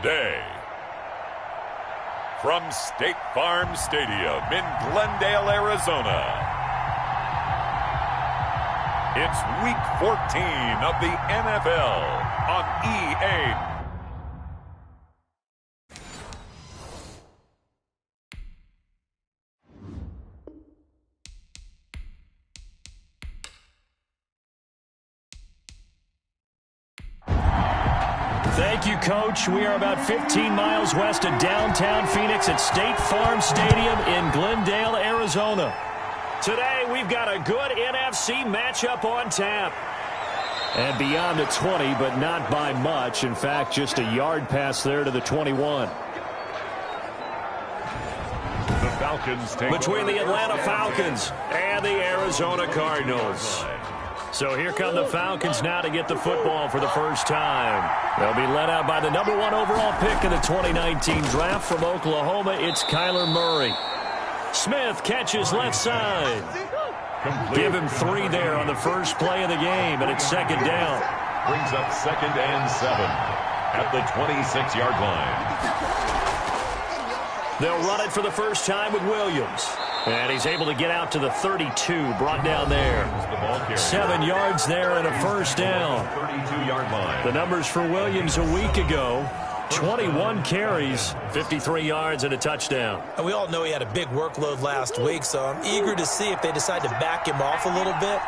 day. From State Farm Stadium in Glendale, Arizona, it's Week 14 of the NFL on EA. Thank you, Coach. We are about 15 miles west of downtown Phoenix at State Farm Stadium in Glendale, Arizona. Today, we've got a good NFC matchup on tap. And beyond the 20, but not by much. In fact, just a yard pass there to the 21. The Falcons take between the Atlanta Falcons and the Arizona Cardinals. So here come the Falcons now to get the football for the first time. They'll be led out by the #1 overall pick in the 2019 draft from Oklahoma. It's Kyler Murray. Smith catches left side. Give him 3 there on the first play of the game, and it's second down. Brings up 2nd and 7 at the 26-yard line. They'll run it for the first time with Williams. And he's able to get out to the 32, brought down there. 7 yards there and a first down. 32-yard line. The numbers for Williams a week ago, 21 carries, 53 yards and a touchdown. And we all know he had a big workload last week, so I'm eager to see if they decide to back him off a little bit.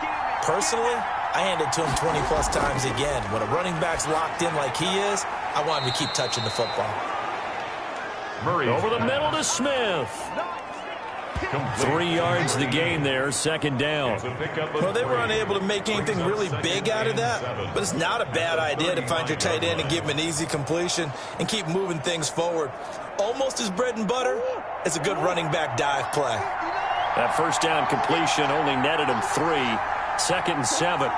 Personally, I hand it to him 20-plus times again. When a running back's locked in like he is, I want him to keep touching the football. Murray over the middle to Smith. 3 yards the gain there, second down. Well, they were unable to make anything really big out of that, but it's not a bad idea to find your tight end and give him an easy completion and keep moving things forward. Almost his bread and butter is a good running back dive play. That first down completion only netted him 3. 2nd and 7.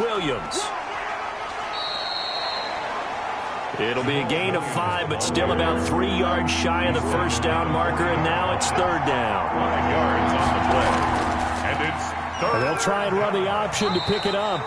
Williams. It'll be a gain of 5, but still about 3 yards shy of the first down marker, and now it's third down. 5 yards on the play. And it's third. They'll try and run the option to pick it up.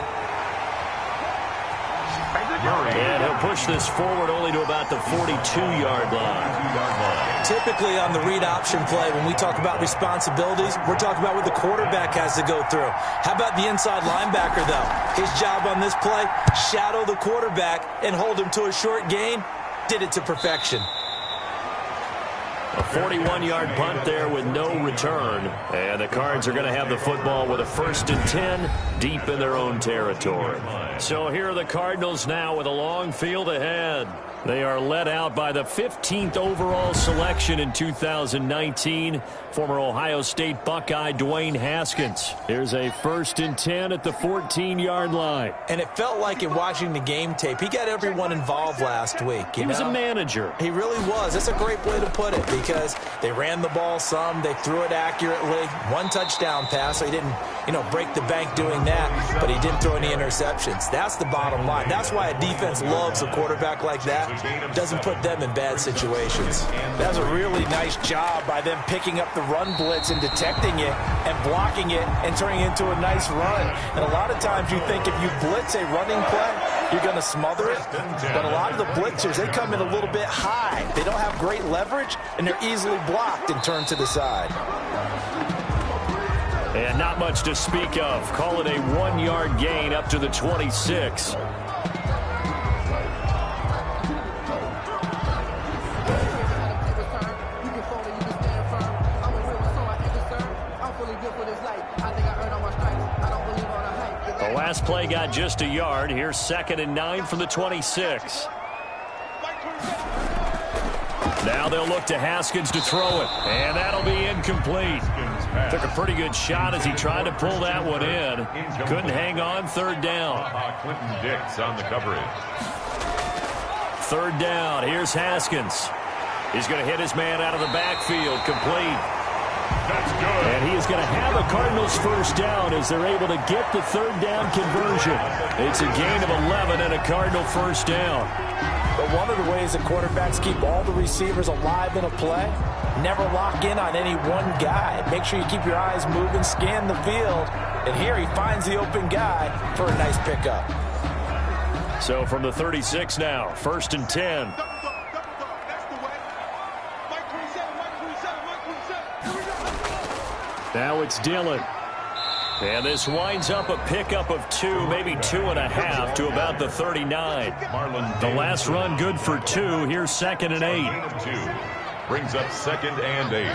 And he'll push this forward only to about the 42-yard line. Typically on the read option play, when we talk about responsibilities, we're talking about what the quarterback has to go through. How about the inside linebacker, though? His job on this play, shadow the quarterback and hold him to a short gain. Did it to perfection. A 41-yard punt there with no return. And the Cards are going to have the football with a 1st and 10 deep in their own territory. So here are the Cardinals now with a long field ahead. They are led out by the 15th overall selection in 2019, former Ohio State Buckeye Dwayne Haskins. Here's a 1st and 10 at the 14-yard line. And it felt like in watching the game tape, he got everyone involved last week. He was a manager. He really was. That's a great way to put it because they ran the ball some, they threw it accurately. 1 touchdown pass, so he didn't, break the bank doing that, but he didn't throw any interceptions. That's the bottom line. That's why a defense loves a quarterback like that. Doesn't put them in bad situations. That's a really nice job by them picking up the run blitz and detecting it and blocking it and turning it into a nice run. And a lot of times you think if you blitz a running play, you're going to smother it. But a lot of the blitzers, they come in a little bit high. They don't have great leverage, and they're easily blocked and turned to the side. And not much to speak of. Call it a 1-yard gain up to the 26. The last play got just a yard. Here's 2nd and 9 from the 26. Now they'll look to Haskins to throw it. And that'll be incomplete. Took a pretty good shot as he tried to pull that one in. Couldn't hang on. 3rd down. Clinton Dix on the coverage. 3rd down. Here's Haskins. He's going to hit his man out of the backfield. Complete. That's good. And he is going to have a Cardinals first down as they're able to get the 3rd down conversion. It's a gain of 11 and a Cardinal first down. But one of the ways that quarterbacks keep all the receivers alive in a play, never lock in on any one guy. Make sure you keep your eyes moving, scan the field. And here he finds the open guy for a nice pickup. So from the 36 now, 1st and 10. Now it's Dillon. And this winds up a pickup of 2, maybe 2.5 to about the 39. The last run good for 2. Here's 2nd and 8. Brings up 2nd and 8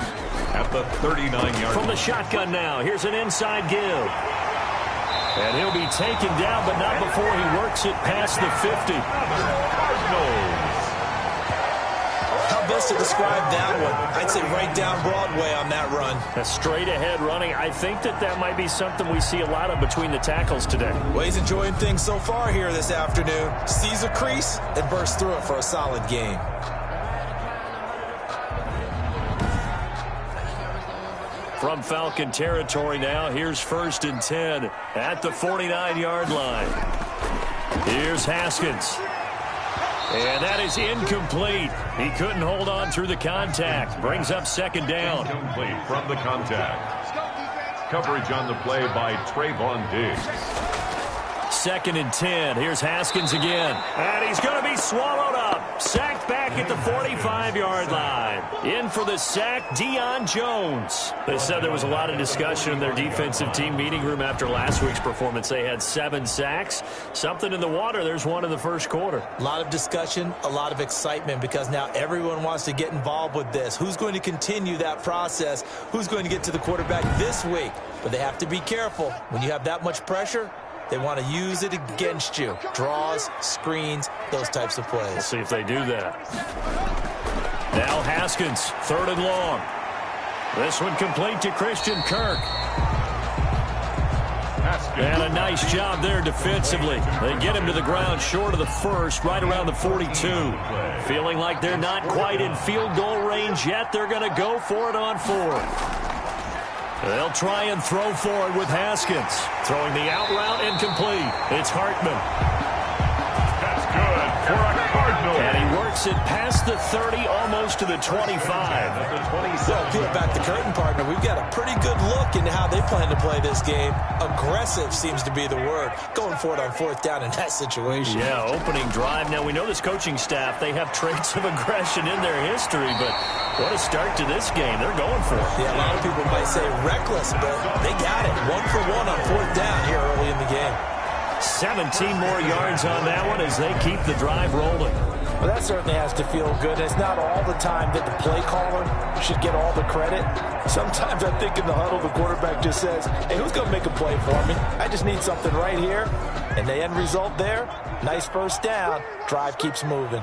at the 39-yard From the shotgun now, here's an inside give. And he'll be taken down, but not before he works it past the 50. Cardinals. How best to describe that one? I'd say right down Broadway on that run. A straight-ahead running. I think that might be something we see a lot of between the tackles today. Well, he's enjoying things so far here this afternoon. Sees a crease and bursts through it for a solid game. From Falcon territory now, here's 1st and 10 at the 49-yard line. Here's Haskins. And that is incomplete. He couldn't hold on through the contact. Brings up 2nd down. Incomplete from the contact. Coverage on the play by Trayvon Diggs. 2nd and 10. Here's Haskins again. And he's going to be swallowed up. Sacked back at the 45-yard line. In for the sack, Deion Jones. They said there was a lot of discussion in their defensive team meeting room after last week's performance. They had 7 sacks. Something in the water. There's one in the first quarter. A lot of discussion, a lot of excitement, because now everyone wants to get involved with this. Who's going to continue that process? Who's going to get to the quarterback this week? But they have to be careful. When you have that much pressure, they want to use it against you. Draws, screens, those types of plays. We'll see if they do that. Now Haskins, 3rd and long. This one complete to Christian Kirk. And a nice job there defensively. They get him to the ground short of the 1st, right around the 42. Feeling like they're not quite in field goal range yet. They're going to go for it on 4th. They'll try and throw for it with Haskins. Throwing the out route incomplete. It's Hartman. That's good for a Cardinal. And he works it past the 30, almost to the 25. Well, peel back the curtain, partner. We've got a pretty good look into how they plan to play this game. Aggressive seems to be the word. Going for it on 4th down in that situation. Yeah, opening drive. Now, we know this coaching staff, they have traits of aggression in their history, but what a start to this game. They're going for it. Yeah, a lot of people might say reckless, but they got it. 1 for 1 on 4th down here early in the game. 17 more yards on that one as they keep the drive rolling. Well, that certainly has to feel good. It's not all the time that the play caller should get all the credit. Sometimes I think in the huddle, the quarterback just says, hey, who's going to make a play for me? I just need something right here. And the end result there, nice 1st down. Drive keeps moving.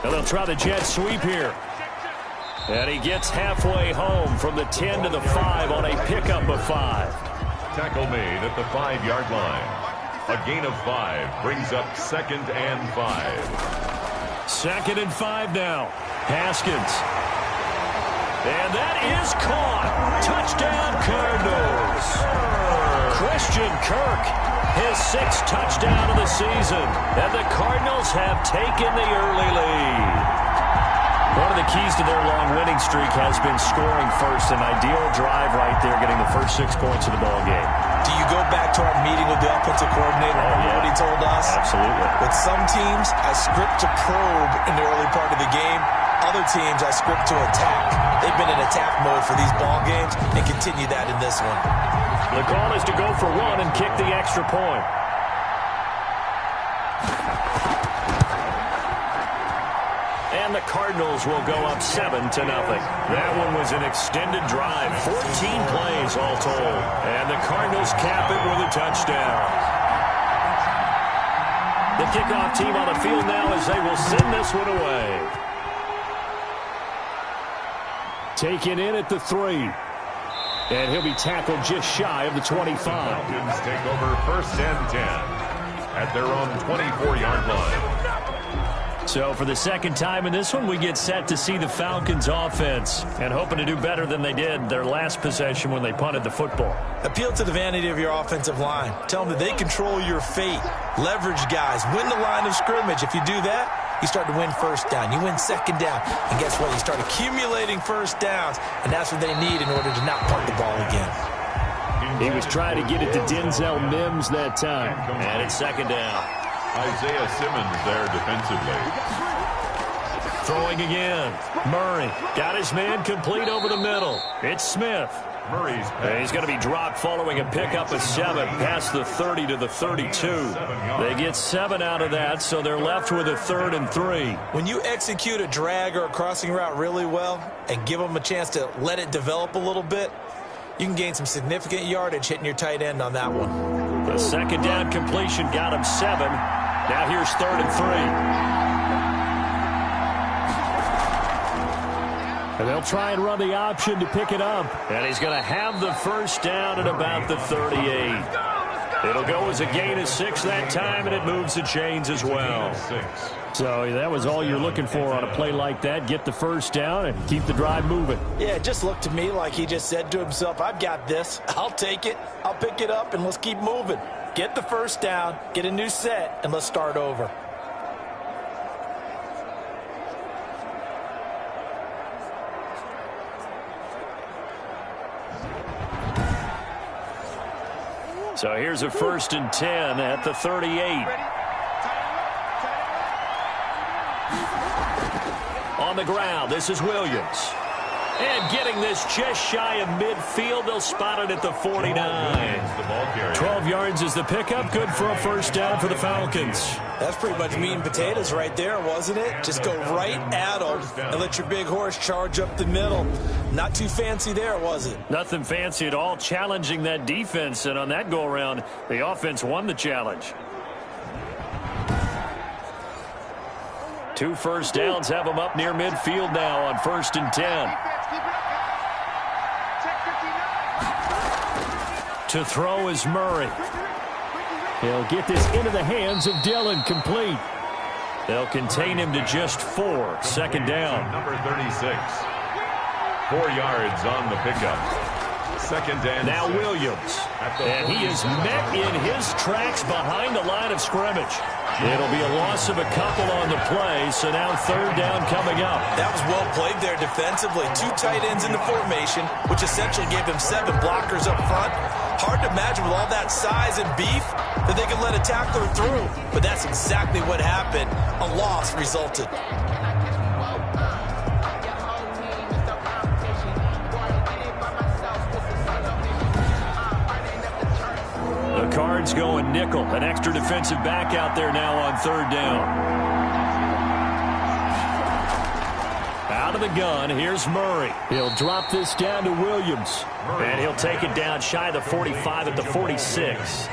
And they'll try the jet sweep here. And he gets halfway home from the 10 to the 5 on a pickup of 5. Tackle made at the 5-yard line. A gain of 5 brings up 2nd and 5. 2nd and 5 now. Haskins. And that is caught. Touchdown, Cardinals. Christian Kirk, his 6th touchdown of the season. And the Cardinals have taken the early lead. One of the keys to their long winning streak has been scoring first. An ideal drive right there, getting the first 6 points of the ball game. Do you go back to our meeting with the offensive coordinator? Remember what he told us? Absolutely. With some teams, I script to probe in the early part of the game. Other teams, I script to attack. They've been in attack mode for these ball games and continue that in this one. The call is to go for 1 and kick the extra point. And the Cardinals will go up 7-0. That one was an extended drive. 14 plays all told. And the Cardinals cap it with a touchdown. The kickoff team on the field now as they will send this one away. Taken in at the 3. And he'll be tackled just shy of the 25. Falcons take over 1st and 10 at their own 24-yard line. So for the 2nd time in this one, we get set to see the Falcons offense and hoping to do better than they did their last possession when they punted the football. Appeal to the vanity of your offensive line. Tell them that they control your fate. Leverage guys. Win the line of scrimmage. If you do that, you start to win 1st down. You win 2nd down. And guess what? You start accumulating 1st downs. And that's what they need in order to not punt the ball again. He was trying to get it to Denzel Mims that time. And it's second down. Isaiah Simmons there defensively. Throwing again. Murray got his man complete over the middle. It's Smith. Murray's And he's going to be dropped following a pickup of 7 past the 30 to the 32. They get 7 out of that, so they're left with a 3rd and 3. When you execute a drag or a crossing route really well and give them a chance to let it develop a little bit, you can gain some significant yardage hitting your tight end on that one. The second down completion got him 7. Now here's 3rd and 3. And they'll try and run the option to pick it up. And he's going to have the first down at about the 38. It'll go as a gain of 6 that time, and it moves the chains as well. So that was all you're looking for on a play like that. Get the first down and keep the drive moving. Yeah, it just looked to me like he just said to himself, I've got this. I'll take it. I'll pick it up, and let's keep moving. Get the first down, get a new set, and let's start over. So here's a 1st and 10 at the 38. On the ground, this is Williams. And getting this just shy of midfield, they'll spot it at the 49. 12 yards is the pickup, good for a first down for the Falcons. That's pretty much meat and potatoes right there, wasn't it? Just go right at them and let your big horse charge up the middle. Not too fancy there, was it? Nothing fancy at all, challenging that defense, and on that go-around, the offense won the challenge. 2 first downs have them up near midfield now on 1st and 10. To throw is Murray. He'll get this into the hands of Dillon, complete. They'll contain him to just 4. Second down. Number 36. 4 yards on the pickup. Second and now 6. Williams. And he is met in his tracks behind the line of scrimmage. It'll be a loss of a couple on the play, so now 3rd down coming up. That was well played there defensively. 2 tight ends in the formation, which essentially gave them 7 blockers up front. Hard to imagine with all that size and beef that they could let a tackler through. But that's exactly what happened. A loss resulted. The Cards going nickel. An extra defensive back out there now on 3rd down. Out of the gun, here's Murray. He'll drop this down to Williams. And he'll take it down shy of the 45 at the 46.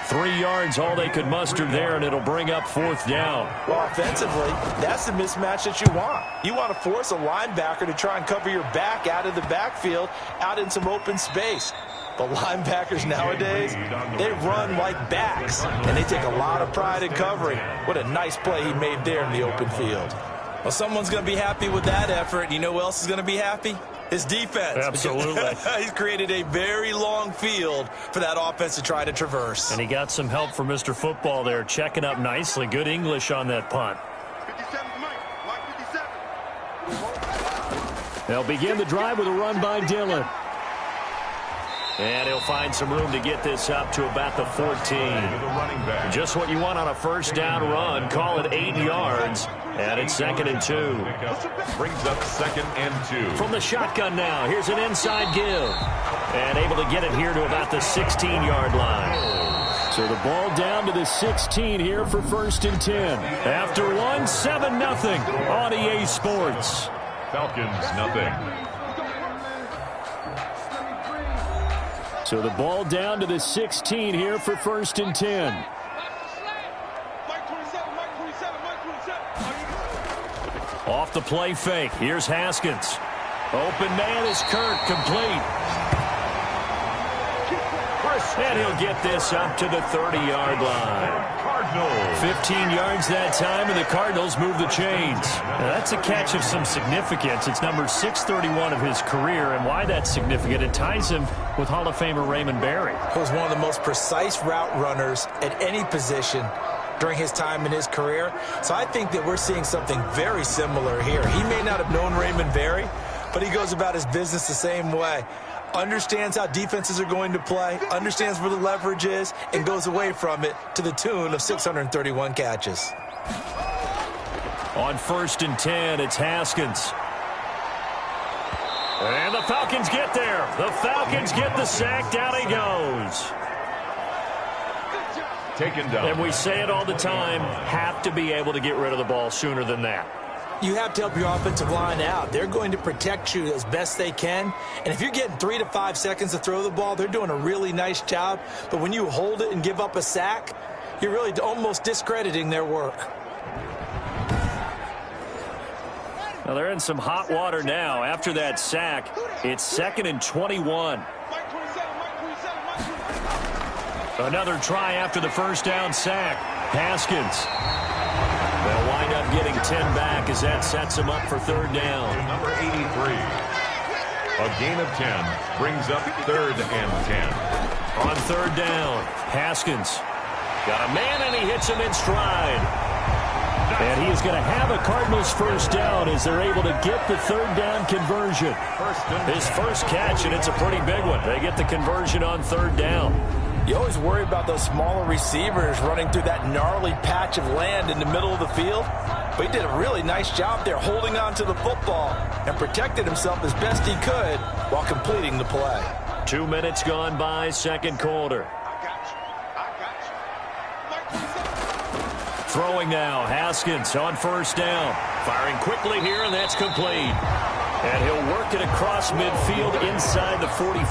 3 yards, all they could muster there, and it'll bring up 4th down. Well, offensively, that's the mismatch that you want. You want to force a linebacker to try and cover your back out of the backfield, out in some open space. But linebackers nowadays, they run like backs, and they take a lot of pride in covering. What a nice play he made there in the open field. Well, someone's going to be happy with that effort. You know who else is going to be happy? His defense. Absolutely. He's created a very long field for that offense to try to traverse. And he got some help from Mr. Football there, checking up nicely. Good English on that punt. 57's Mike. Mike 57. They'll begin the drive with a run by Dillon. And he'll find some room to get this up to about the 14. Just what you want on a first down run. Call it 8 yards. And it's 2nd and 2. Brings up 2nd and 2. From the shotgun now, here's an inside give. And able to get it here to about the 16-yard line. So the ball down to the 16 here for 1st and 10. After one, 7-0 on EA Sports. Falcons, nothing. So the ball down to the 16 here for 1st and 10. Mike 27, Mike 27, Mike 27. Off the play fake. Here's Haskins. Open man is Kirk, complete. And he'll get this up to the 30-yard line. 15 yards that time, and the Cardinals move the chains. Now, that's a catch of some significance. It's number 631 of his career, and why that's significant, it ties him with Hall of Famer Raymond Berry. He was one of the most precise route runners at any position during his time in his career. So I think that we're seeing something very similar here. He may not have known Raymond Berry, but he goes about his business the same way. understands how defenses are going to play, understands where the leverage is, and goes away from it to the tune of 631 catches. On 1st and 10, it's Haskins. And the Falcons get there. The Falcons get the sack. Down he goes. Taken down. And we say it all the time, have to be able to get rid of the ball sooner than that. You have to help your offensive line out. They're going to protect you as best they can. And if you're getting 3 to 5 seconds to throw the ball, they're doing a really nice job. But when you hold it and give up a sack, you're really almost discrediting their work. Now they're in some hot water now. After that sack, it's 2nd and 21. Another try after the first down sack. Haskins. They'll wind up getting 10 back as that sets them up for 3rd down. Number 83. A gain of 10 brings up 3rd and 10. On 3rd down, Haskins. Got a man and he hits him in stride. And he is going to have a Cardinals first down as they're able to get the 3rd down conversion. His first catch, and it's a pretty big one. They get the conversion on 3rd down. You always worry about those smaller receivers running through that gnarly patch of land in the middle of the field. But he did a really nice job there holding on to the football and protected himself as best he could while completing the play. 2 minutes gone by, 2nd quarter. Throwing now, Haskins on 1st down. Firing quickly here, and that's complete. And he'll work it across midfield inside the 45.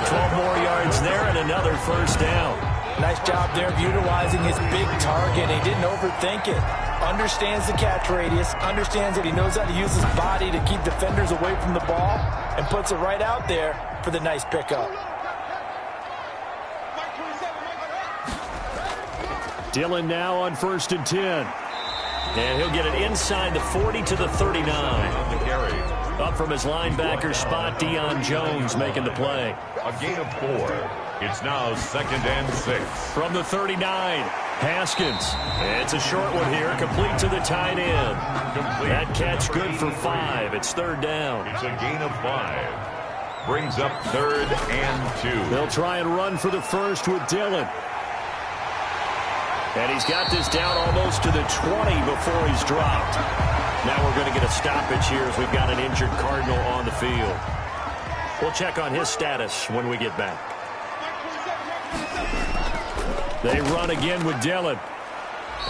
12 more yards there and another 1st down. Nice job there of utilizing his big target. He didn't overthink it. Understands the catch radius, understands that he knows how to use his body to keep defenders away from the ball, and puts it right out there for the nice pickup. Dillon now on 1st and 10. And he'll get it inside the 40 to the 39. Up from his linebacker spot, Deion Jones making the play. A gain of 4. It's now 2nd and 6. From the 39, Haskins. It's a short one here, complete to the tight end. That catch good for 5. It's 3rd down. It's a gain of 5. Brings up 3rd and 2. They'll try and run for the first with Dillon. And he's got this down almost to the 20 before he's dropped. Now we're going to get a stoppage here as we've got an injured Cardinal on the field. We'll check on his status when we get back. They run again with Dillon.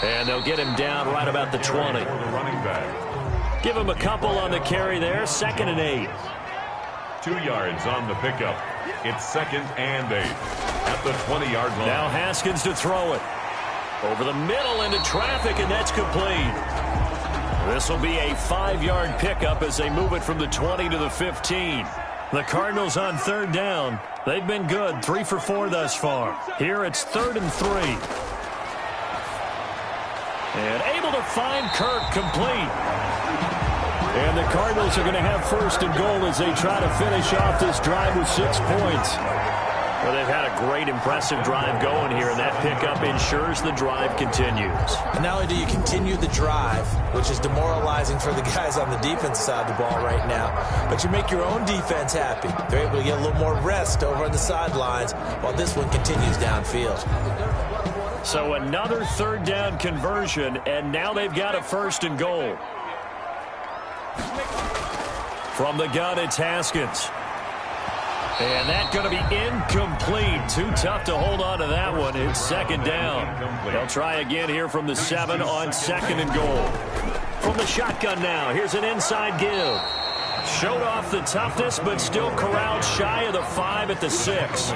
And they'll get him down right about the 20. Give him a couple on the carry there. 2nd and 8. 2 yards on the pickup. It's 2nd and 8. At the 20-yard line. Now Haskins to throw it. Over the middle into traffic, and that's complete. This will be a 5-yard pickup as they move it from the 20 to the 15. The Cardinals on 3rd down. They've been good, 3 for 4 thus far. Here it's 3rd and 3. And able to find Kirk complete. And the Cardinals are going to have 1st and goal as they try to finish off this drive with 6 points. Well, they've had a great, impressive drive going here, and that pickup ensures the drive continues. And not only do you continue the drive, which is demoralizing for the guys on the defense side of the ball right now, but you make your own defense happy. They're able to get a little more rest over on the sidelines while this one continues downfield. So another 3rd down conversion, and now they've got a 1st and goal. From the gun, it's Haskins. And that's going to be incomplete. Too tough to hold on to that one. It's 2nd down. They'll try again here from the 7 on 2nd and goal. From the shotgun now, here's an inside give. Showed off the toughness, but still corralled shy of the 5 at the 6.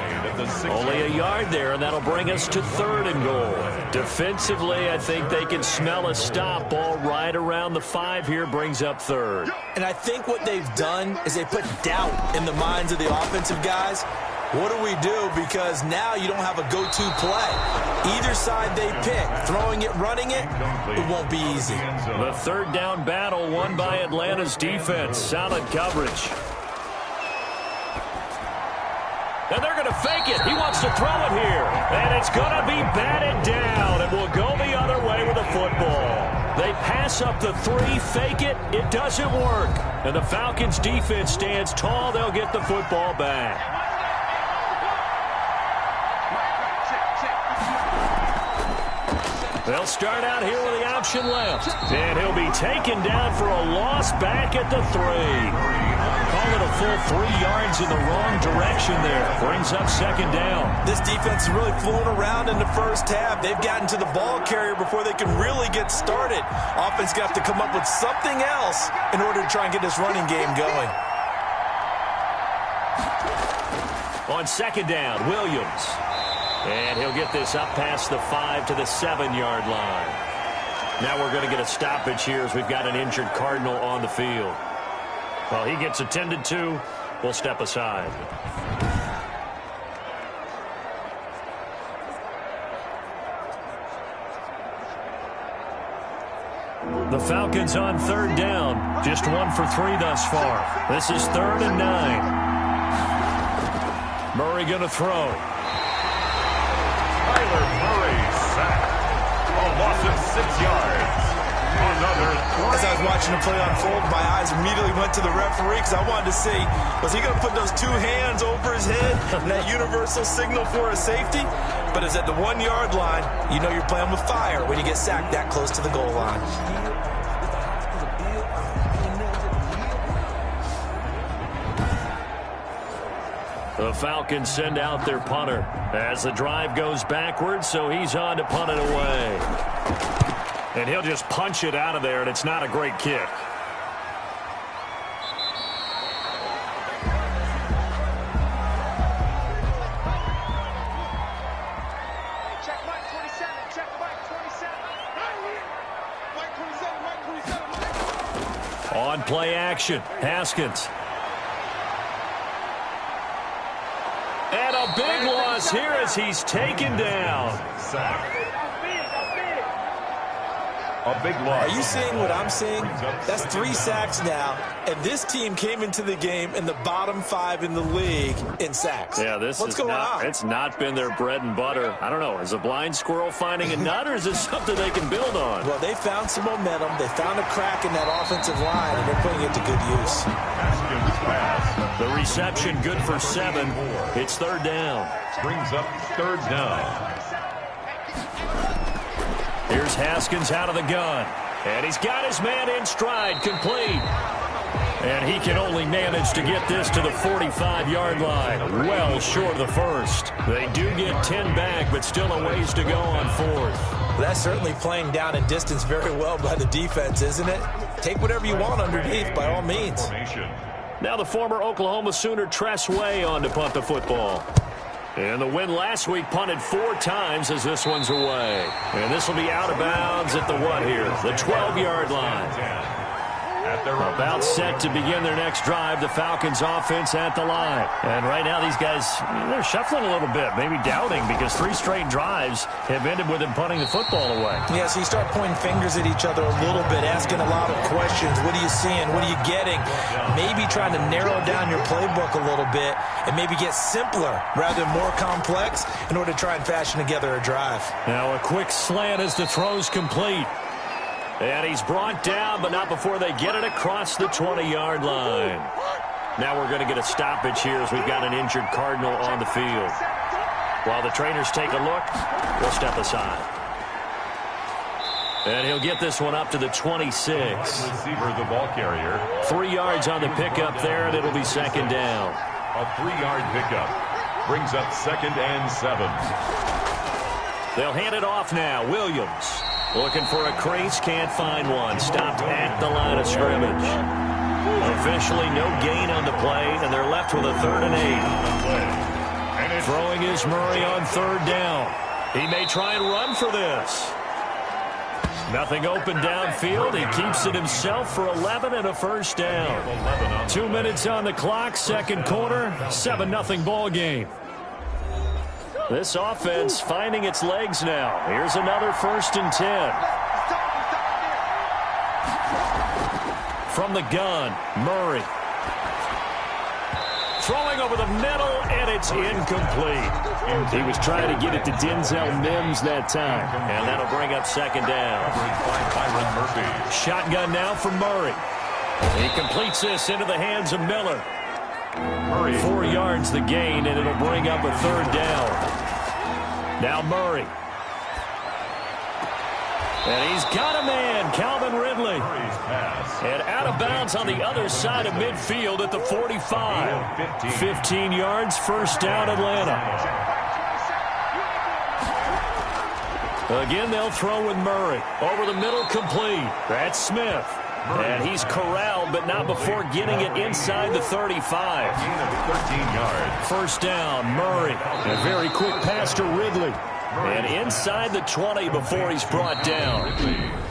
Only a yard there, and that'll bring us to 3rd and goal. Defensively, I think they can smell a stop. Ball right around the 5 here brings up 3rd. And I think what they've done is they put doubt in the minds of the offensive guys. What do we do? Because now you don't have a go-to play. Either side they pick, throwing it, running it, it won't be easy. The 3rd down battle won by Atlanta's defense. Solid coverage. And they're going to fake it. He wants to throw it here. And it's going to be batted down. And we'll go the other way with the football. They pass up the three, fake it. It doesn't work. And the Falcons defense stands tall. They'll get the football back. They'll start out here with the option left. And he'll be taken down for a loss back at the 3. Call it a full 3 yards in the wrong direction there. Brings up second down. This defense is really fooling around in the first half. They've gotten to the ball carrier before they can really get started. Offense got to come up with something else in order to try and get this running game going. On second down, Williams. And he'll get this up past the 5 to the 7-yard line. Now we're going to get a stoppage here as we've got an injured Cardinal on the field. Well, he gets attended to. We'll step aside. The Falcons on third down. Just 1 for 3 thus far. This is 3rd and 9. Murray going to throw. Kyler Murray sacked. A loss of 6 yards. Another 3. As I was watching the play unfold, my eyes immediately went to the referee because I wanted to see, was he going to put those 2 hands over his head and that universal signal for a safety? But it's at the 1-yard line. You know you're playing with fire when you get sacked that close to the goal line. The Falcons send out their punter as the drive goes backwards, so he's on to punt it away. And he'll just punch it out of there, and it's not a great kick. Check Mike 27. Check Mike 27. Mike 27. Mike 27. On play action, Haskins. And a big loss here as he's taken down. A big loss. Are you seeing what I'm seeing? That's 3 sacks now, and this team came into the game in the bottom 5 in the league in sacks. Yeah, what's going on? It's not been their bread and butter. I don't know. Is a blind squirrel finding a nut, or is this something they can build on? Well, they found some momentum. They found a crack in that offensive line, and they're putting it to good use. The reception good for 7. It's 3rd down. Brings up 3rd down. Here's Haskins out of the gun. And he's got his man in stride, complete. And he can only manage to get this to the 45-yard line. Well short of the first. They do get 10 back, but still a ways to go on 4th. That's certainly playing down in distance very well by the defense, isn't it? Take whatever you want underneath, by all means. Now the former Oklahoma Sooner Tress Way on to punt the football. And the win last week punted 4 times as this one's away. And this will be out of bounds at the what here? The 12-yard line. About set to begin their next drive. The Falcons offense at the line. And right now these guys, they're shuffling a little bit, maybe doubting, because 3 straight drives have ended with them punting the football away. Yeah, so you start pointing fingers at each other a little bit, asking a lot of questions. What are you seeing? What are you getting? Maybe trying to narrow down your playbook a little bit and maybe get simpler rather than more complex in order to try and fashion together a drive. Now a quick slant as the throw's complete. And he's brought down, but not before they get it across the 20-yard line. Now we're going to get a stoppage here as we've got an injured Cardinal on the field. While the trainers take a look, we'll step aside. And he'll get this one up to the 26. Receiver, the ball carrier. 3 yards on the pickup there, and it'll be 2nd down. A 3-yard pickup. Brings up 2nd and 7. They'll hand it off now. Williams. Looking for a crease, can't find one. Stopped at the line of scrimmage. Officially no gain on the play, and they're left with a 3rd and 8. Throwing is Murray on 3rd down. He may try and run for this. Nothing open downfield. He keeps it himself for 11 and a 1st down. 2 minutes on the clock, 2nd quarter, 7-0 ball game. This offense finding its legs now. Here's another 1st and 10. From the gun, Murray. Throwing over the middle, and it's incomplete. He was trying to get it to Denzel Mims that time. And that'll bring up second down. Shotgun now for Murray. He completes this into the hands of Miller. 4 yards the gain, and it'll bring up a third down. Now Murray. And he's got a man, Calvin Ridley. And out of bounds on the other side of midfield at the 45. 15 yards, first down Atlanta. Again, they'll throw with Murray. Over the middle, complete. That's Smith. And he's corralled, but not before getting it inside the 35. 13 yards. First down, Murray. A very quick pass to Ridley. And inside the 20 before he's brought down.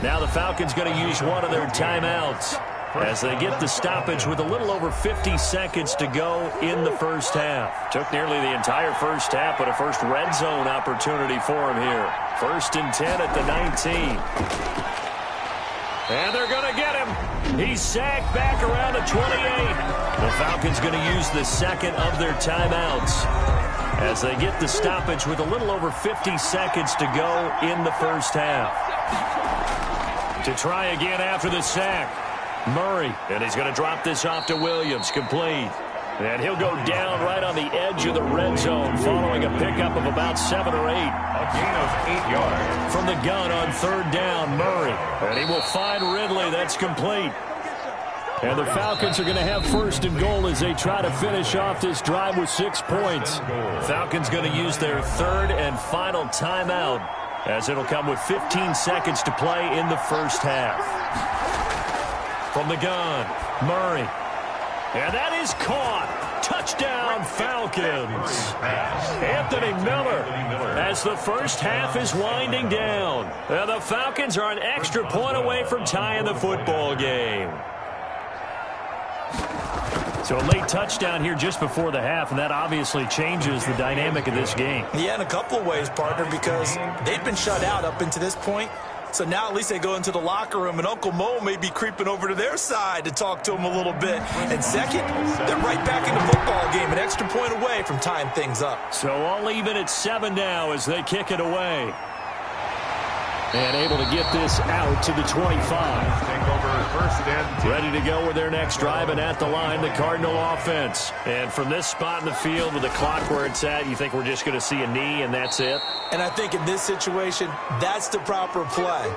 Now the Falcons going to use one of their timeouts as they get the stoppage with a little over 50 seconds to go in the first half. Took nearly the entire first half, but a first red zone opportunity for him here. 1st and 10 at the 19. And they're going to get him. He's sacked back around the 28. The Falcons going to use the second of their timeouts as they get the stoppage with a little over 50 seconds to go in the first half. To try again after the sack, Murray. And he's going to drop this off to Williams, complete. And he'll go down right on the edge of the red zone following a pickup of about 7 or 8. A gain of 8 yards. From the gun on third down, Murray. And he will find Ridley. That's complete. And the Falcons are going to have 1st and goal as they try to finish off this drive with 6 points. Falcons going to use their 3rd and final timeout as it'll come with 15 seconds to play in the first half. From the gun, Murray. And that is caught. Touchdown, Falcons. Anthony Miller as the first half is winding down. And the Falcons are an extra point away from tying the football game. So a late touchdown here just before the half, and that obviously changes the dynamic of this game. Yeah, in a couple of ways, partner, because they've been shut out up until this point. So now at least they go into the locker room, and Uncle Mo may be creeping over to their side to talk to him a little bit. And second, they're right back in the football game, an extra point away from tying things up. So all even at 7 now as they kick it away. And able to get this out to the 25. Take over 1st and 10. Ready to go with their next drive, and at the line, the Cardinal offense. And from this spot in the field with the clock where it's at, you think we're just going to see a knee and that's it? And I think in this situation, that's the proper play.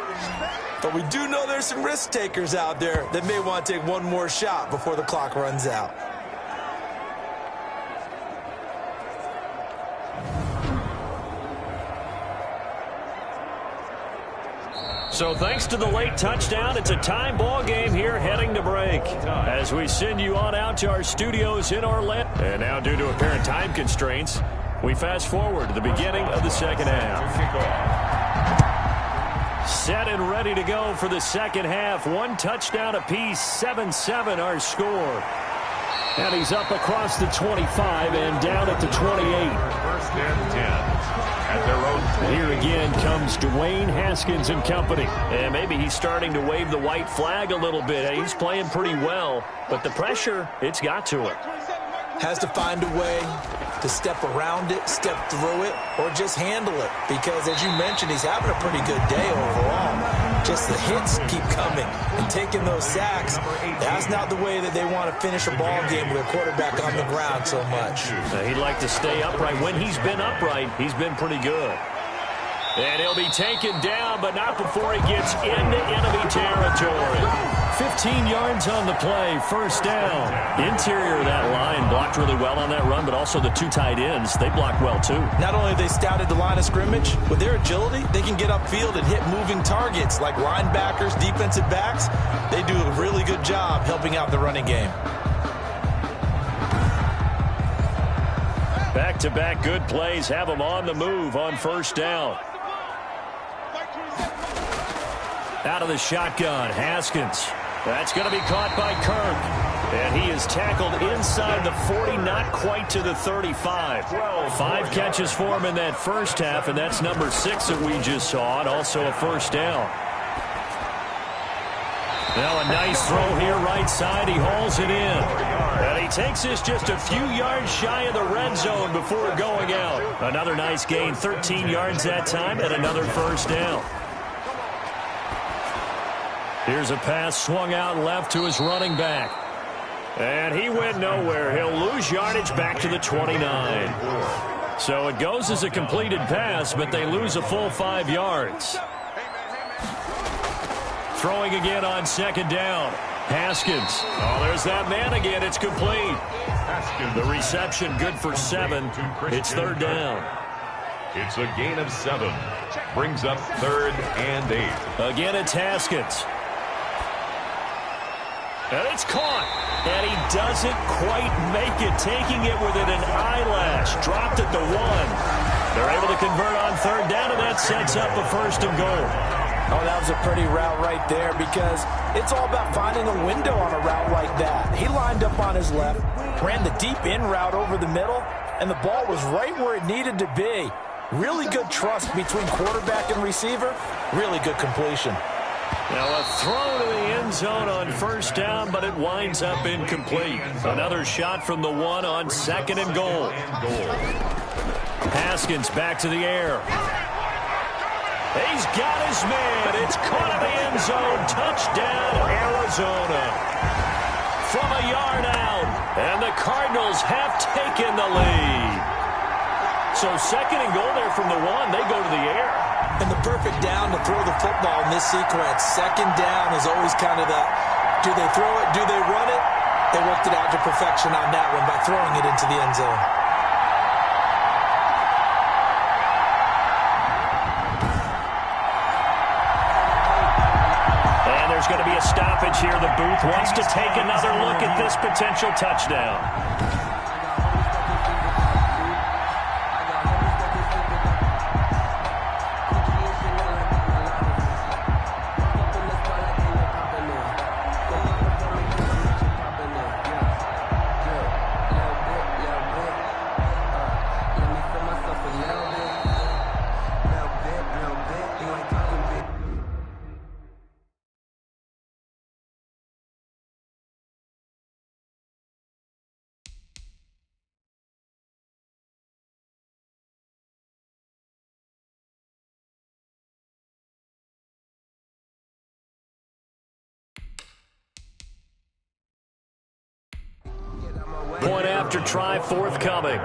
But we do know there's some risk takers out there that may want to take one more shot before the clock runs out. So thanks to the late touchdown, it's a time ball game here heading to break as we send you on out to our studios in Orlando. And now, due to apparent time constraints, we fast forward to the beginning of the second half. Set and ready to go for the second half. 1 touchdown apiece, 7-7 our score. And he's up across the 25 and down at the 28. 1st and 10. At their own. Here again comes Dwayne Haskins and company. And maybe he's starting to wave the white flag a little bit. He's playing pretty well, but the pressure, it's got to him. Has to find a way to step around it, step through it, or just handle it. Because, as you mentioned, he's having a pretty good day overall. Just the hits keep coming and taking those sacks. That's not the way that they want to finish a ball game with a quarterback on the ground so much. He'd like to stay upright. When he's been upright, he's been pretty good. And he'll be taken down, but not before he gets into enemy territory. 15 yards on the play, 1st down. Interior of that line blocked really well on that run, but also the 2 tight ends, they blocked well too. Not only have they scouted the line of scrimmage, with their agility, they can get upfield and hit moving targets like linebackers, defensive backs. They do a really good job helping out the running game. Back-to-back good plays have them on the move on 1st down. Out of the shotgun, Haskins. That's going to be caught by Kirk. And he is tackled inside the 40, not quite to the 35. 5 catches for him in that first half, and that's number 6 that we just saw, and also a 1st down. Now a nice throw here right side. He hauls it in. And he takes this just a few yards shy of the red zone before going out. Another nice gain, 13 yards that time, and another first down. Here's a pass swung out left to his running back. And he went nowhere. He'll lose yardage back to the 29. So it goes as a completed pass, but they lose a full 5 yards. Throwing again on second down. Haskins. Oh, there's that man again. It's complete. The reception good for 7. It's third down. It's a gain of 7. Brings up 3rd and 8. Again, it's Haskins. And it's caught. And he doesn't quite make it, taking it within an eyelash. Dropped at the 1. They're able to convert on third down, and that sets up a first and goal. Oh, that was a pretty route right there because it's all about finding a window on a route like that. He lined up on his left, ran the deep in route over the middle, and the ball was right where it needed to be. Really good trust between quarterback and receiver. Really good completion. Now a throw to the end zone on first down, but it winds up incomplete. Another shot from the 1 on second and goal. Haskins back to the air. He's got his man. It's caught in the end zone. Touchdown, Arizona. From a yard out, and the Cardinals have taken the lead. So second and goal there from the 1. They go to the air. And the perfect down to throw the football in this sequence. Second down is always kind of the, do they throw it, do they run it? They worked it out to perfection on that one by throwing it into the end zone. And there's going to be a stoppage here. The booth wants to take another look at this potential touchdown. Point after try forthcoming.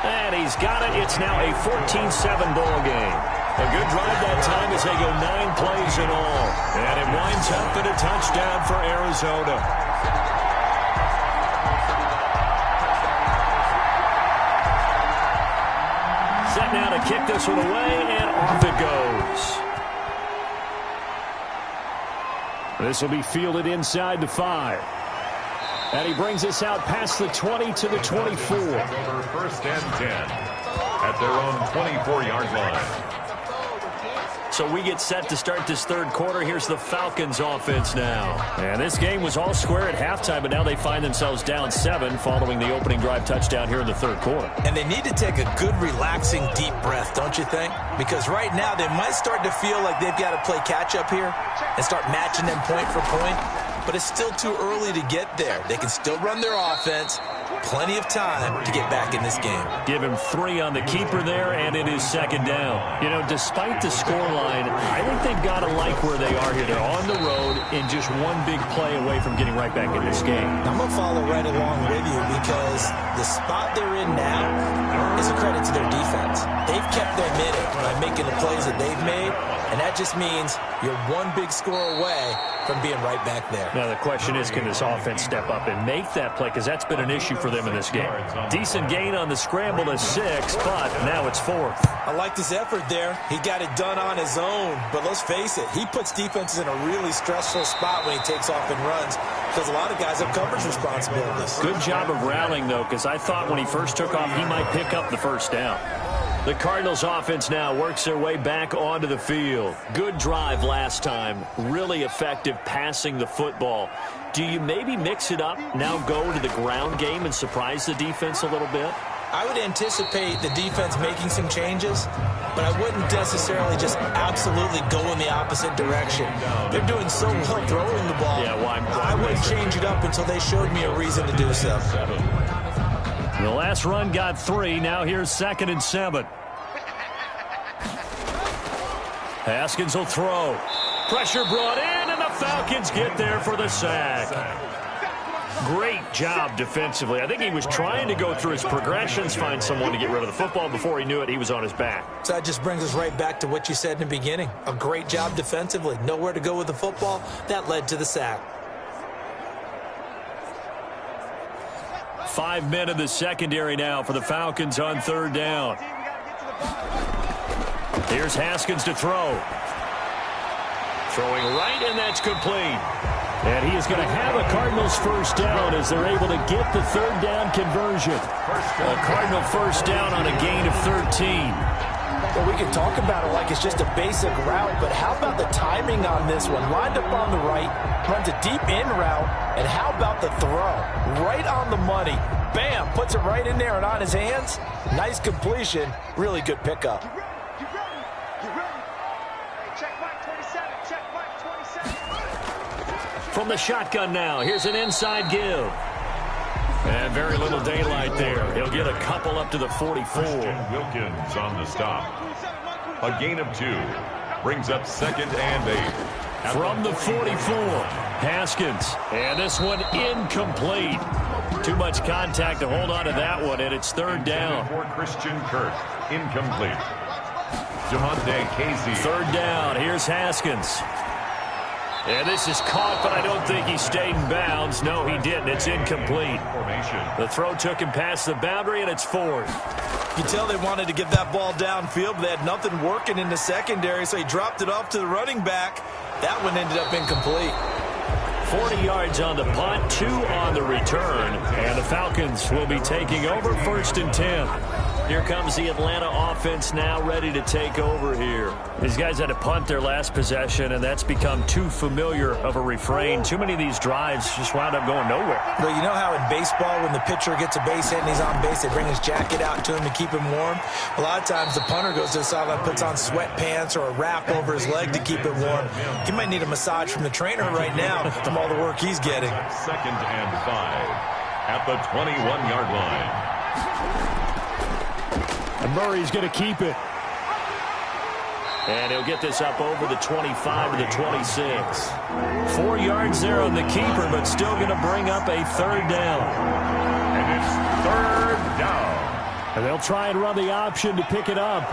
And he's got it. It's now a 14-7 ball game. A good drive that time as they go 9 plays in all. And it winds up in a touchdown for Arizona. Set now to kick this one away, and off it goes. This will be fielded inside the 5. And he brings us out past the 20 to the 24. First and 10 at their own 24-yard line. So we get set to start this third quarter. Here's the Falcons offense now. And this game was all square at halftime, but now they find themselves down 7 following the opening drive touchdown here in the third quarter. And they need to take a good, relaxing, deep breath, don't you think? Because right now they might start to feel like they've got to play catch-up here and start matching them point for point. But it's still too early to get there. They can still run their offense. Plenty of time to get back in this game. Give him 3 on the keeper there, and it is second down. You know, despite the scoreline, I think they've got to like where they are here. They're on the road and just one big play away from getting right back in this game. I'm going to follow right along with you because the spot they're in now is a credit to their defense. They've kept them in it by making the plays that they've made, and that just means you're one big score away from being right back there. Now the question is, can this offense step up and make that play? Because that's been an issue for them in this game. Decent gain on the scramble to 6, but now it's 4th. I like this effort there. He got it done on his own. But let's face it, he puts defenses in a really stressful spot when he takes off and runs because a lot of guys have coverage responsibilities. Good job of rallying, though, because I thought when he first took off, he might pick up the first down. The Cardinals offense now works their way back onto the field. Good drive last time. Really effective passing the football. Do you maybe mix it up, now go to the ground game and surprise the defense a little bit? I would anticipate the defense making some changes, but I wouldn't necessarily just absolutely go in the opposite direction. They're doing so well throwing the ball. Yeah, well, I wouldn't change it up until they showed me a reason to do so. The last run got 3. Now here's 2nd and 7. Haskins will throw. Pressure brought in, and the Falcons get there for the sack. Great job defensively. I think he was trying to go through his progressions, find someone to get rid of the football. Before he knew it, he was on his back. So that just brings us right back to what you said in the beginning. A great job defensively. Nowhere to go with the football. That led to the sack. 5 men in the secondary now for the Falcons on 3rd down. Here's Haskins to throw. Throwing right, and that's complete. And he is going to have a Cardinals first down as they're able to get the 3rd down conversion. A Cardinal first down on a gain of 13. Well, we can talk about it like it's just a basic route, but how about the timing on this one? Lined up on the right, runs a deep in route, and how about the throw? Right on the money. Bam, puts it right in there and on his hands. Nice completion. Really good pickup. From the shotgun now, here's an inside give. And very little daylight there. He'll get a couple up to the 44. Wilkins on the stop. A gain of 2. Brings up 2nd and 8. From the 44, Haskins. And this one incomplete. Too much contact to hold on to that one, and it's 3rd down. For Christian Kirk, incomplete. Jamonte Casey. 3rd down, here's Haskins. And this is caught, but I don't think he stayed in bounds. No, he didn't. It's incomplete. The throw took him past the boundary, and it's 4th. You tell they wanted to get that ball downfield, but they had nothing working in the secondary, so he dropped it off to the running back. That one ended up incomplete. 40 yards on the punt, 2 on the return, and the Falcons will be taking over 1st and 10. Here comes the Atlanta offense now ready to take over here. These guys had to punt their last possession, and that's become too familiar of a refrain. Too many of these drives just wound up going nowhere. Well, you know how in baseball when the pitcher gets a base hit and he's on base, they bring his jacket out to him to keep him warm? A lot of times the punter goes to the sideline, puts on sweatpants or a wrap over his leg to keep it warm. He might need a massage from the trainer right now from all the work he's getting. 2nd and 5 at the 21-yard line. And Murray's going to keep it. And he'll get this up over the 25 to the 26. 4 yards there on the keeper, but still going to bring up a 3rd down. And it's 3rd down. And they'll try and run the option to pick it up.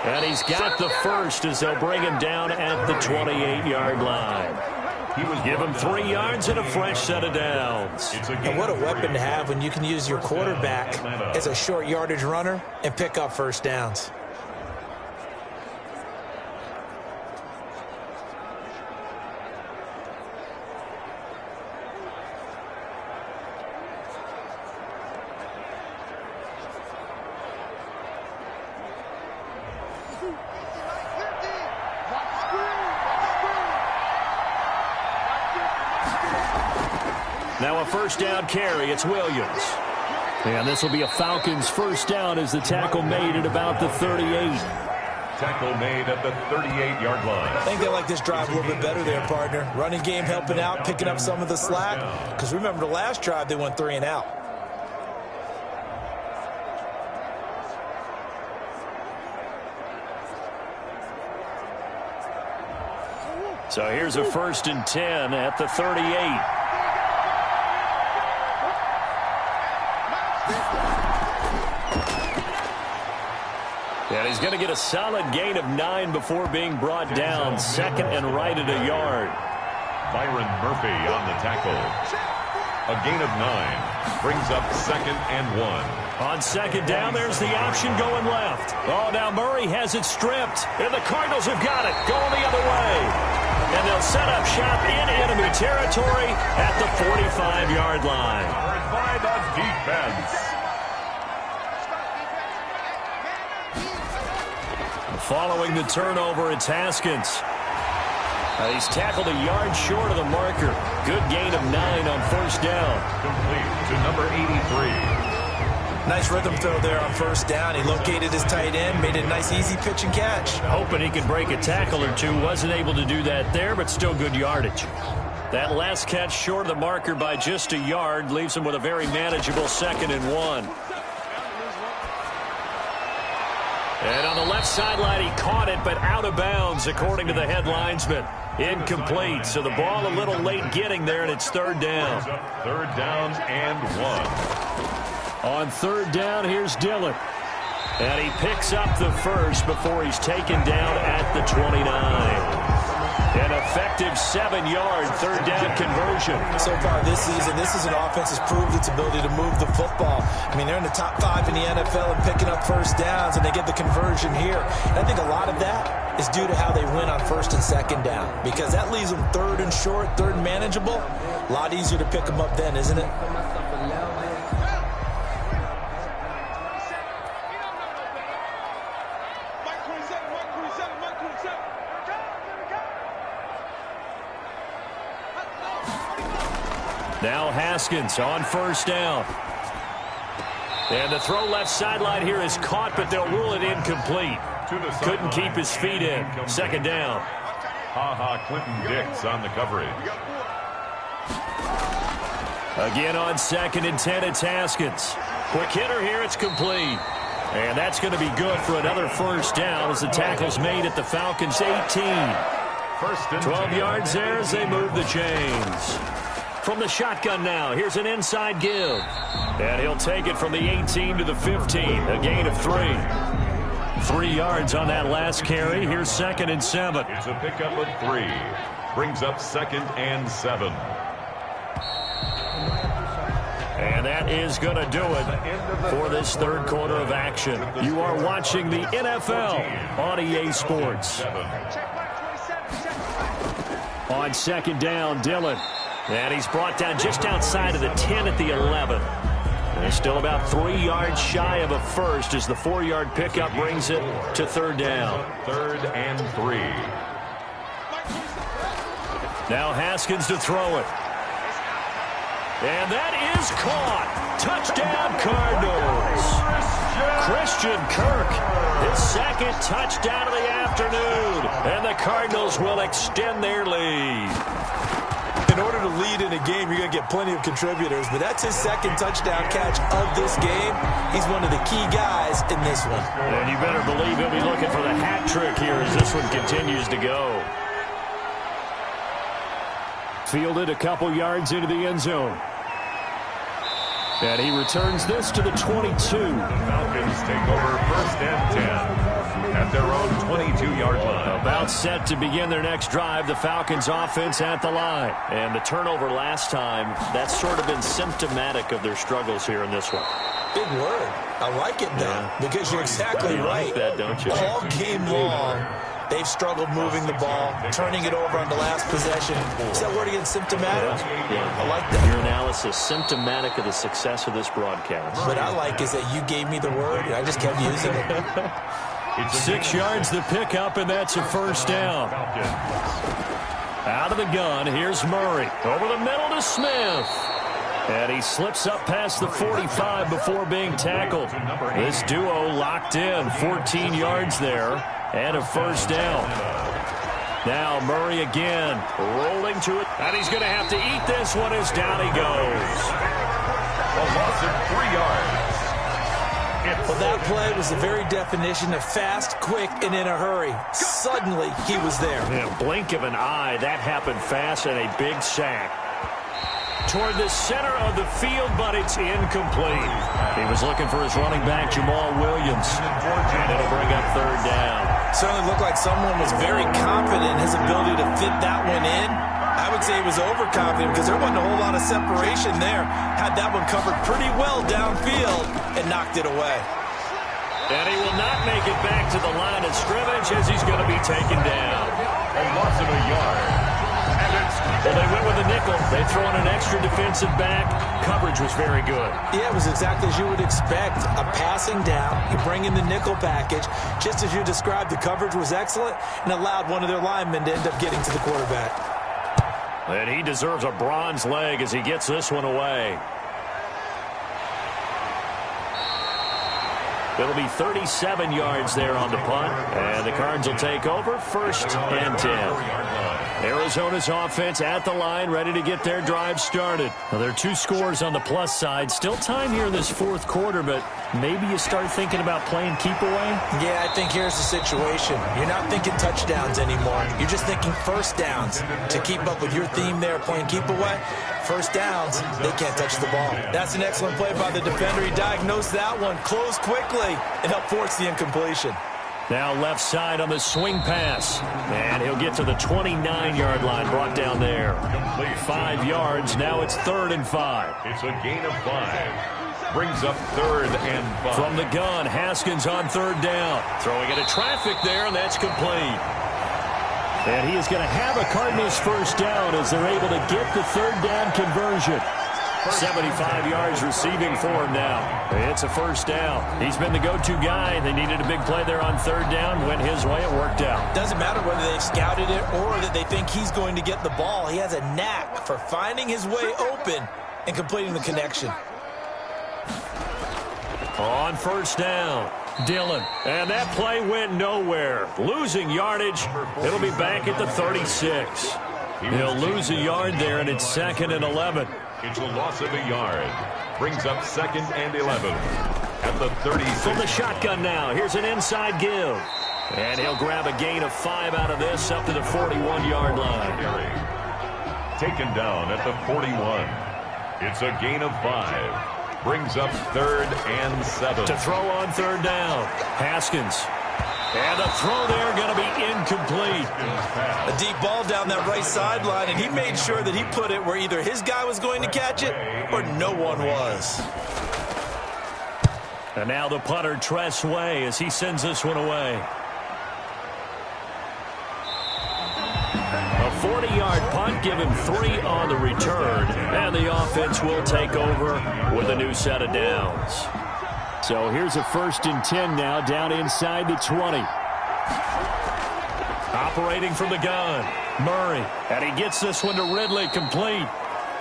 And he's got the first as they'll bring him down at the 28-yard line. Give him 3 yards and a fresh set of downs. And what a weapon to have when you can use your quarterback as a short yardage runner and pick up first downs. Now a first down carry. It's Williams. And this will be a Falcons first down as the tackle made at about the 38. Tackle made at the 38-yard line. I think they like this drive a little bit better there, partner. Running game helping out, picking up some of the slack. Because remember the last drive, they went 3 and out. So here's a 1st and 10 at the 38. And he's going to get a solid gain of 9 before being brought down. 2nd and right at a yard. Byron Murphy on the tackle. A gain of 9. Brings up 2nd and 1. On 2nd down, there's the option going left. Oh, now Murray has it stripped. And the Cardinals have got it. Going the other way. And they'll set up shop in enemy territory at the 45-yard line. By the defense. Following the turnover, it's Haskins. He's tackled a yard short of the marker. Good gain of 9 on first down. Complete to number 83. Nice rhythm throw there on first down. He located his tight end, made it a nice easy pitch and catch. Hoping he could break a tackle or two. Wasn't able to do that there, but still good yardage. That last catch short of the marker by just a yard leaves him with a very manageable 2nd and 1. And on the left sideline, he caught it, but out of bounds, according to the head linesman. Incomplete, so the ball a little late getting there, and it's 3rd down. 3rd down and 1. On 3rd down, here's Dillon. And he picks up the first before he's taken down at the 29. An effective 7-yard 3rd down conversion. So far this season, this is an offense that's proved its ability to move the football. I mean, they're in the top 5 in the NFL and picking up first downs, and they get the conversion here. And I think a lot of that is due to how they win on 1st and 2nd down, because that leaves them 3rd and short, 3rd and manageable. A lot easier to pick them up then, isn't it? Now Haskins on first down. And the throw left sideline here is caught, but they'll rule it incomplete. Couldn't keep his feet in. 2nd down. Clinton Dix on the coverage. Again on 2nd and 10, it's Haskins. Quick hitter here, it's complete. And that's going to be good for another first down as the tackle's made at the Falcons' 18. 12 yards there as they move the chains. From the shotgun now, here's an inside give. And he'll take it from the 18 to the 15, a gain of 3. 3 yards on that last carry. Here's 2nd and 7. It's a pickup of 3. Brings up 2nd and 7. And that is going to do it for this 3rd quarter of action. You are watching the NFL on EA Sports. On 2nd down, Dillon. And he's brought down just outside of the 10 at the 11. And he's still about 3 yards shy of a first as the 4-yard pickup brings it to 3rd down. 3rd and 3. Now Haskins to throw it. And that is caught. Touchdown, Cardinals. Christian Kirk, his 2nd touchdown of the afternoon. And the Cardinals will extend their lead. In order to lead in a game, you're going to get plenty of contributors, but that's his 2nd touchdown catch of this game. He's one of the key guys in this one. And you better believe he'll be looking for the hat trick here as this one continues to go. Fielded a couple yards into the end zone. And he returns this to the 22. The Falcons take over 1st and 10 at their own 22-yard line. About set to begin their next drive, the Falcons offense at the line. And the turnover last time, that's sort of been symptomatic of their struggles here in this one. Big word. I like it, though, because you're exactly right. Like that, don't you? All game long, they've struggled moving the ball, turning it over on the last possession. Is that word again, symptomatic? Yeah. I like that. Your analysis, symptomatic of the success of this broadcast. What I like is that you gave me the word, and I just kept using it. 6 yards the pickup, and that's a first down. Out of the gun, here's Murray. Over the middle to Smith. And he slips up past the 45 before being tackled. This duo locked in, 14 yards there, and a first down. Now Murray again, rolling to it. And he's going to have to eat this one as down he goes. A loss of 3 yards. Well, that play was the very definition of fast, quick, and in a hurry. Suddenly, he was there. In a blink of an eye, that happened fast and a big sack. Toward the center of the field, but it's incomplete. He was looking for his running back, Jamal Williams. And it'll bring up 3rd down. Certainly looked like someone was very confident in his ability to fit that one in. I would say he was overconfident because there wasn't a whole lot of separation there. Had that one covered pretty well downfield and knocked it away. And he will not make it back to the line of scrimmage as he's going to be taken down. A loss of a yard. Well, they went with a nickel. They throw in an extra defensive back. Coverage was very good. Yeah, it was exactly as you would expect. A passing down. You bring in the nickel package. Just as you described, the coverage was excellent and allowed one of their linemen to end up getting to the quarterback. And he deserves a bronze leg as he gets this one away. It'll be 37 yards there on the punt. And the Cards will take over 1st and 10. Arizona's offense at the line, ready to get their drive started. Well, there are 2 scores on the plus side. Still time here in this 4th quarter, but maybe you start thinking about playing keep away? Yeah, I think here's the situation. You're not thinking touchdowns anymore. You're just thinking first downs. To keep up with your theme there, playing keep away, first downs, they can't touch the ball. That's an excellent play by the defender. He diagnosed that one, closed quickly, and helped force the incompletion. Now left side on the swing pass. And he'll get to the 29-yard line, brought down there. 5 yards, now it's 3rd and 5. It's a gain of 5. Brings up 3rd and 5. From the gun, Haskins on 3rd down. Throwing into traffic there, and that's complete. And he is going to have a Cardinals first down as they're able to get the 3rd down conversion. 75 yards receiving for him now. It's a first down. He's been the go-to guy. They needed a big play there on 3rd down. Went his way. It worked out. Doesn't matter whether they've scouted it or that they think he's going to get the ball. He has a knack for finding his way open and completing the connection. On 1st down, Dillon. And that play went nowhere. Losing yardage. It'll be back at the 36. He'll lose a yard there, and it's 2nd and 11. It's a loss of a yard. Brings up 2nd and 11 at the 36. From the shotgun now, here's an inside give. And he'll grab a gain of 5 out of this up to the 41-yard line. Taken down at the 41. It's a gain of 5. Brings up 3rd and 7. To throw on 3rd down, Haskins. And the throw there going to be incomplete. A deep ball down that right sideline, and he made sure that he put it where either his guy was going to catch it or no one was. And now the punter, Tress Way, as he sends this one away. A 40-yard punt, give him 3 on the return. And the offense will take over with a new set of downs. So here's a 1st and 10 now, down inside the 20. Operating from the gun, Murray. And he gets this one to Ridley, complete.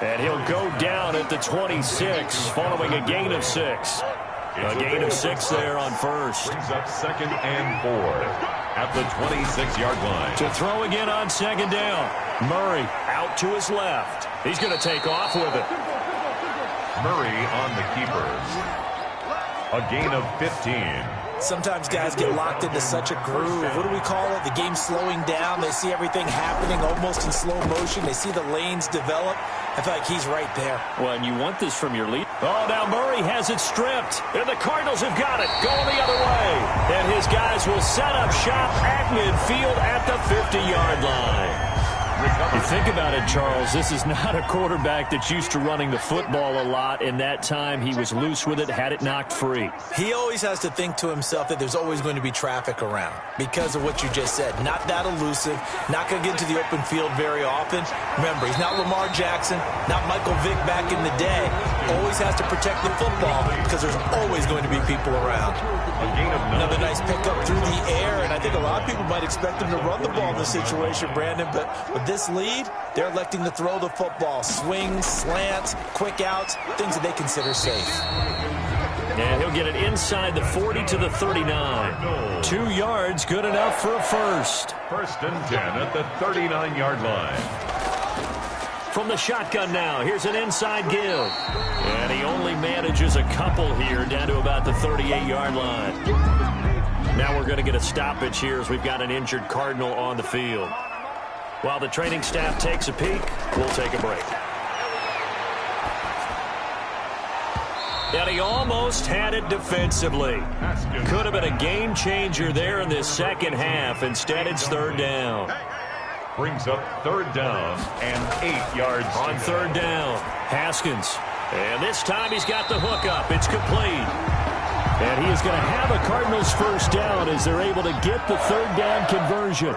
And he'll go down at the 26, following a gain of 6. A gain of 6 there on 1st. Brings up 2nd and 4 at the 26-yard line. To throw again on 2nd down. Murray out to his left. He's going to take off with it. Murray on the keeper. A gain of 15. Sometimes guys get locked into such a groove. What do we call it? The game's slowing down. They see everything happening almost in slow motion. They see the lanes develop. I feel like he's right there. Well, and you want this from your lead. Oh, now Murray has it stripped. And the Cardinals have got it. Going the other way. And his guys will set up shop at midfield at the 50-yard line. You think about it, Charles, this is not a quarterback that's used to running the football a lot. In that time, he was loose with it, had it knocked free. He always has to think to himself that there's always going to be traffic around because of what you just said. Not that elusive, not going to get into the open field very often. Remember, he's not Lamar Jackson, not Michael Vick back in the day. Always has to protect the football because there's always going to be people around. Another nice pickup through the air, and I think a lot of people might expect him to run the ball in this situation, Brandon, but with this lead, they're electing to throw the football. Swings, slants, quick outs, things that they consider safe. And he'll get it inside the 40 to the 39. 2 yards, good enough for a 1st. 1st and 10 at the 39-yard line. From the shotgun now, here's an inside give. And he only manages a couple here down to about the 38-yard line. Now we're going to get a stoppage here as we've got an injured Cardinal on the field. While the training staff takes a peek, we'll take a break. And he almost had it defensively. Could have been a game changer there in this second half. Instead, it's 3rd down. Brings up 3rd down and 8 yards. On 3rd down, Haskins. And this time he's got the hook up. It's complete. And he is going to have a Cardinals first down as they're able to get the 3rd down conversion.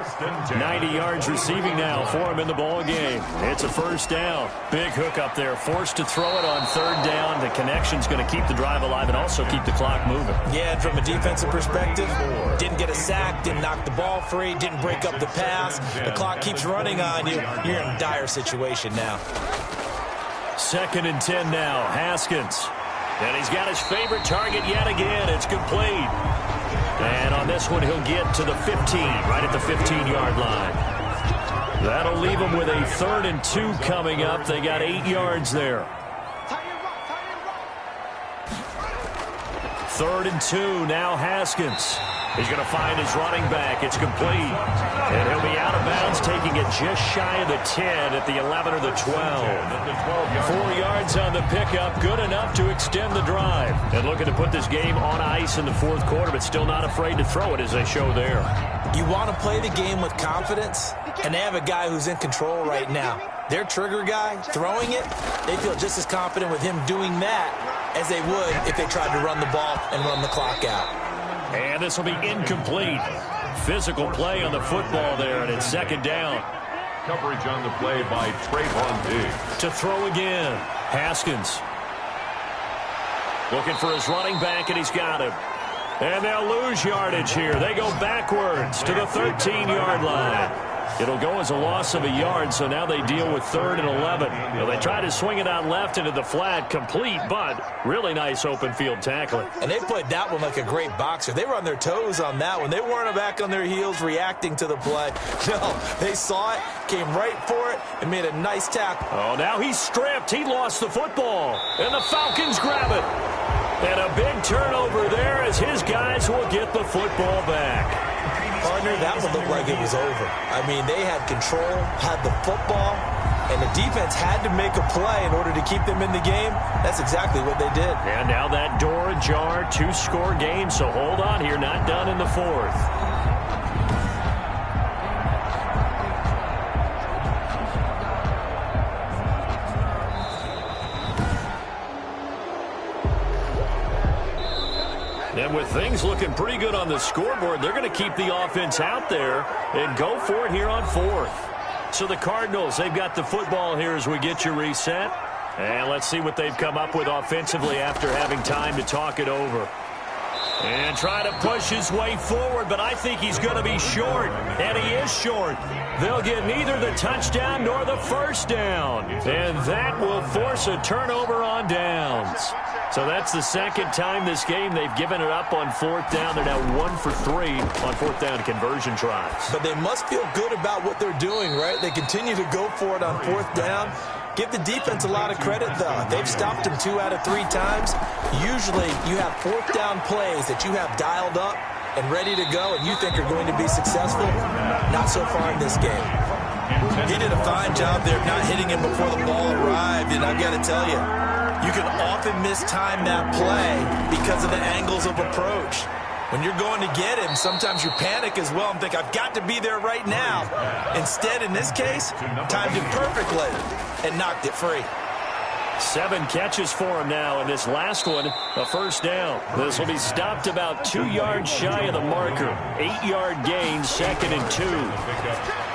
90 yards receiving now for him in the ball game. It's a first down. Big hook up there. Forced to throw it on 3rd down. The connection's going to keep the drive alive and also keep the clock moving. Yeah, and from a defensive perspective, didn't get a sack, didn't knock the ball free, didn't break up the pass. The clock keeps running on you. You're in a dire situation now. 2nd and 10 now. Haskins. And he's got his favorite target yet again. It's complete. And on this one, he'll get to the 15, right at the 15-yard line. That'll leave them with a 3rd and 2 coming up. They got 8 yards there. 3rd and 2, now Haskins. He's going to find his running back. It's complete. And he'll be out of bounds, taking it just shy of the 10 at the 11 or the 12. 4 yards on the pickup, good enough to extend the drive. And looking to put this game on ice in the 4th quarter, but still not afraid to throw it as they show there. You want to play the game with confidence, and they have a guy who's in control right now. Their trigger guy, throwing it, they feel just as confident with him doing that as they would if they tried to run the ball and run the clock out. And this will be incomplete. Physical play on the football there, and it's 2nd down. Coverage on the play by Trayvon Diggs. To throw again, Haskins. Looking for his running back, and he's got him. And they'll lose yardage here. They go backwards to the 13-yard line. It'll go as a loss of a yard, so now they deal with 3rd and 11. Well, they try to swing it out left into the flat, complete, but really nice open field tackling. And they played that one like a great boxer. They were on their toes on that one. They weren't back on their heels reacting to the play. No, they saw it, came right for it, and made a nice tackle. Oh, now he's stripped. He lost the football, and the Falcons grab it. And a big turnover there as his guys will get the football back. Partner, that one looked like it was over. I mean, they had control, had the football, and the defense had to make a play in order to keep them in the game. That's exactly what they did. And now that door ajar, 2-score game, so hold on here, not done in the 4th. And with things looking pretty good on the scoreboard, they're going to keep the offense out there and go for it here on 4th. So the Cardinals, they've got the football here as we get you reset. And let's see what they've come up with offensively after having time to talk it over. And try to push his way forward, but I think he's going to be short. And he is short. They'll get neither the touchdown nor the 1st down. And that will force a turnover on downs. So that's the 2nd time this game they've given it up on 4th down. They're now 1 for 3 on 4th down conversion tries. But they must feel good about what they're doing, right? They continue to go for it on 4th down. Give the defense a lot of credit, though. They've stopped them 2 out of 3 times. Usually you have 4th down plays that you have dialed up and ready to go and you think are going to be successful. Not so far in this game. He did a fine job there of not hitting him before the ball arrived, and I've got to tell you, you can often mistime that play because of the angles of approach. When you're going to get him, sometimes you panic as well and think, I've got to be there right now. Instead, in this case, timed it perfectly and knocked it free. 7 catches for him now, and this last one, a 1st down. This will be stopped about 2 yards shy of the marker. 8-yard gain, 2nd and 2.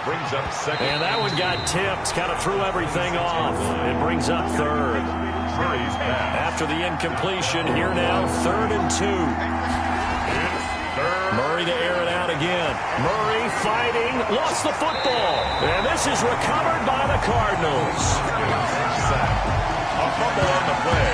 Brings up 2nd. And that one got tipped, kind of threw everything off. It brings up 3rd. After the incompletion, here now, 3rd and 2. Murray to air it out again. Murray fighting, lost the football. And this is recovered by the Cardinals. A fumble on the play.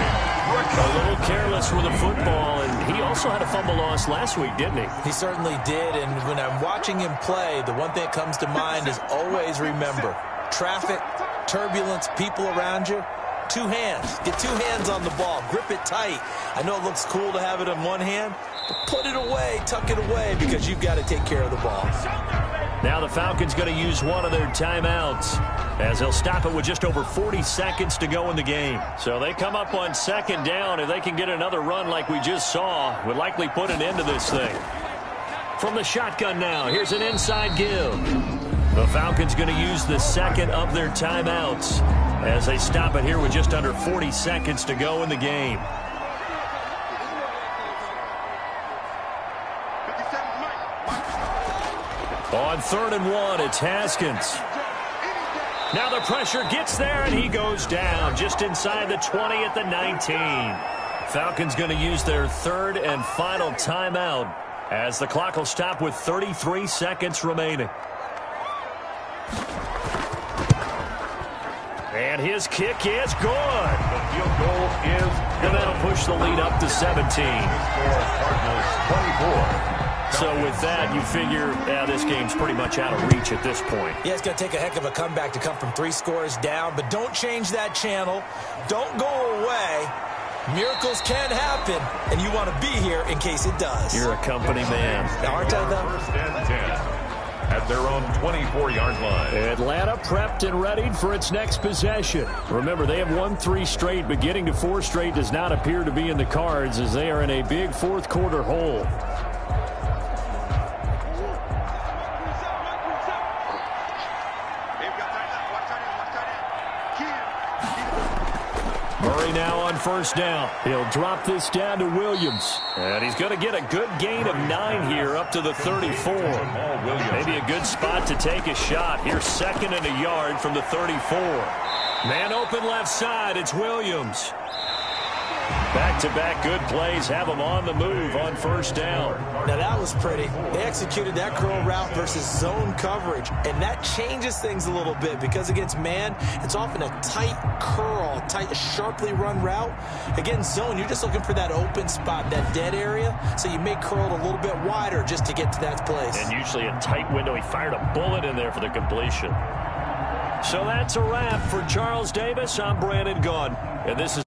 A little careless with the football, and he also had a fumble loss last week, didn't he? He certainly did, and when I'm watching him play, the one thing that comes to mind is always remember, traffic, turbulence, people around you, 2 hands. Get 2 hands on the ball. Grip it tight. I know it looks cool to have it in one hand, but put it away, tuck it away, because you've got to take care of the ball. Now the Falcons going to use one of their timeouts as they'll stop it with just over 40 seconds to go in the game. So they come up on 2nd down. If they can get another run like we just saw, would likely put an end to this thing. From the shotgun now, here's an inside give. The Falcons going to use the 2nd of their timeouts as they stop it here with just under 40 seconds to go in the game. On 3rd and 1, it's Haskins. Now the pressure gets there, and he goes down just inside the 20 at the 19. Falcons going to use their 3rd and final timeout as the clock will stop with 33 seconds remaining. And his kick is good. The field goal is And that'll push the lead up to 17. Cardinals 24. So with that, you figure this game's pretty much out of reach at this point. Yeah, it's going to take a heck of a comeback to come from 3 scores down, but don't change that channel. Don't go away. Miracles can happen, and you want to be here in case it does. You're a company man. Aren't I, though? First and 10 at their own 24-yard line. Atlanta prepped and readied for its next possession. Remember, they have won 3 straight, but getting to 4 straight does not appear to be in the cards as they are in a big fourth-quarter hole. Murray now on first down. He'll drop this down to Williams. And he's going to get a good gain of 9 here up to the 34. Maybe a good spot to take a shot. Here's 2nd and a yard from the 34. Man open left side. It's Williams. Back-to-back good plays have him on the move on first down. Now that was pretty. They executed that curl route versus zone coverage, and that changes things a little bit because against man, it's often a tight curl, tight, sharply run route. Against zone, you're just looking for that open spot, that dead area, so you may curl it a little bit wider just to get to that place. And usually a tight window. He fired a bullet in there for the completion. So that's a wrap for Charles Davis. I'm Brandon Gaudin, and this is